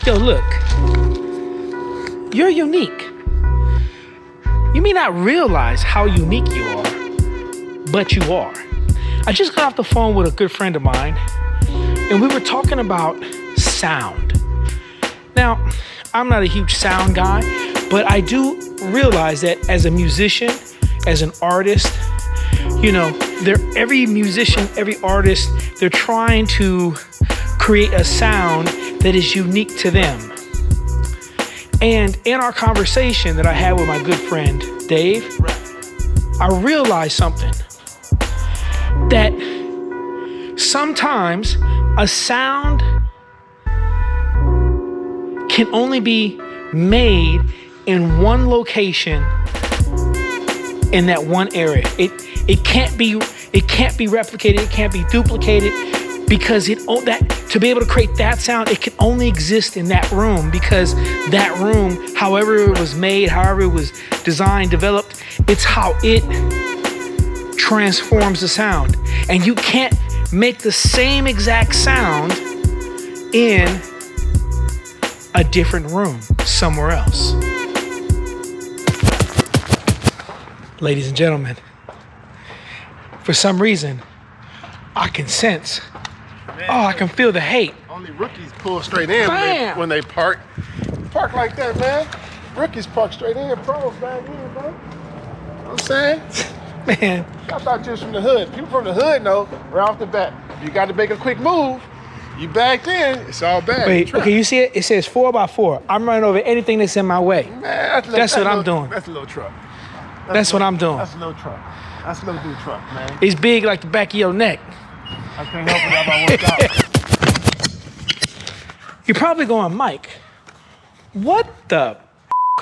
Yo, look, you're unique. You may not realize how unique you are, but you are. I just got off the phone with a good friend of mine, and we were talking about sound. Now, I'm not a huge sound guy, but I do realize that as a musician, as an artist, you know, every musician, every artist, they're trying to create a sound that is unique to them. And in our conversation that I had with my good friend, Dave, I realized something. That sometimes a sound can only be made in one location in that one area. It can't be replicated, it can't be duplicated, because to be able to create that sound, it can only exist in that room, because that room, however it was made, however it was designed, developed, it's how it transforms the sound. And you can't make the same exact sound in a different room somewhere else. Ladies and gentlemen, for some reason, I can sense, I can feel the hate. Only rookies pull straight in when they park. Park like that, man. Rookies park straight in, pros back in, bro. You know what I'm saying? Man. I thought you was from the hood. People from the hood know right off the bat. You got to make a quick move. You backed in, it's all bad. Wait, okay, you see it? It says 4x4. I'm running over anything that's in my way. Man, that's what I'm doing. That's a little truck. That's what I'm doing. That's a little truck. That's a little dude truck, man. It's big like the back of your neck. I can't help it if I work out. You're probably going, Mike, what the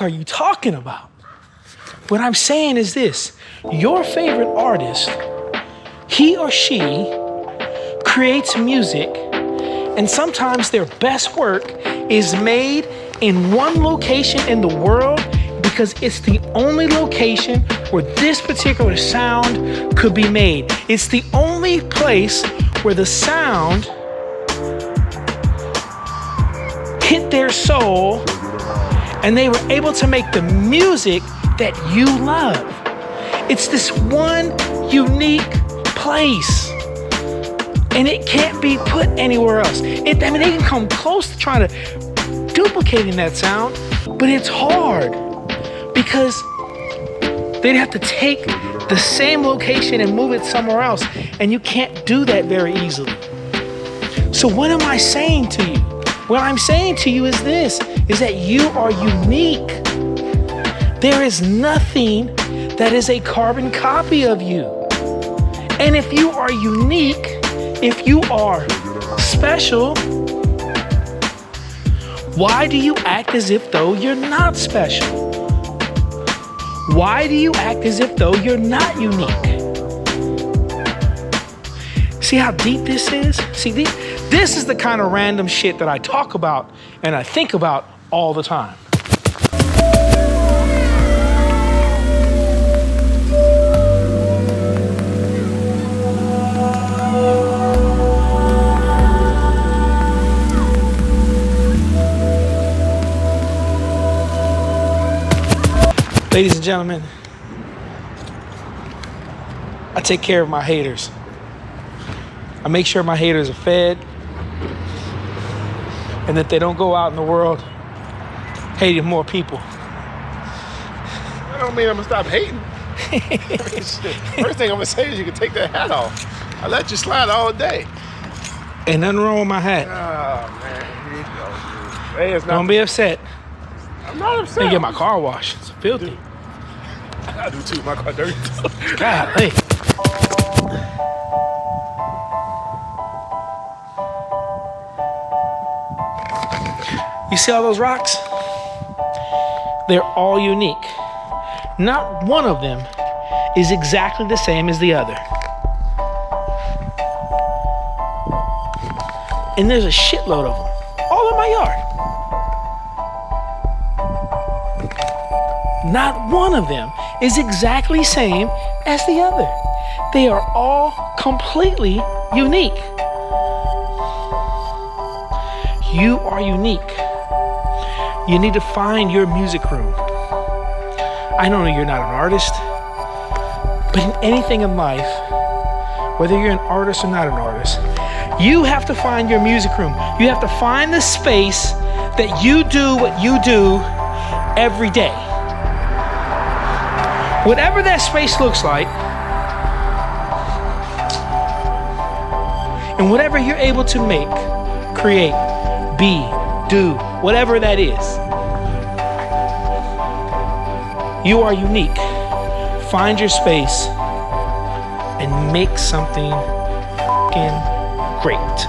are you talking about? What I'm saying is this. Your favorite artist, he or she creates music, and sometimes their best work is made in one location in the world because it's the only location where this particular sound could be made. It's the only place where the sound hit their soul and they were able to make the music that you love. It's this one unique place, and it can't be put anywhere else. They can come close to trying to duplicating that sound, but it's hard because they'd have to take the same location and move it somewhere else, and you can't do that very easily. So what am I saying to you? What I'm saying to you is this, is that you are unique. There is nothing that is a carbon copy of you. And if you are unique, if you are special, why do you act as if though you're not special? Why do you act as if though you're not unique? See how deep this is? See, this is the kind of random shit that I talk about and I think about all the time. Ladies and gentlemen, I take care of my haters. I make sure my haters are fed and that they don't go out in the world hating more people. That don't mean I'm gonna stop hating. First thing I'm gonna say is you can take that hat off. I let you slide all day. Ain't nothing wrong with my hat. Oh man, here you go, dude. Hey, it's not. Don't be upset. I'm not upset. I get my car washed. It's filthy. Dude. I do too. My car dirty. Golly. You see all those rocks? They're all unique. Not one of them is exactly the same as the other. And there's a shitload of them, all in my yard. Not one of them is exactly the same as the other. They are all completely unique. You are unique. You need to find your music room. I know you're not an artist, but in anything in life, whether you're an artist or not an artist, you have to find your music room. You have to find the space that you do what you do every day. Whatever that space looks like, and whatever you're able to make, create, be, do, whatever that is, you are unique. Find your space and make something f***ing great.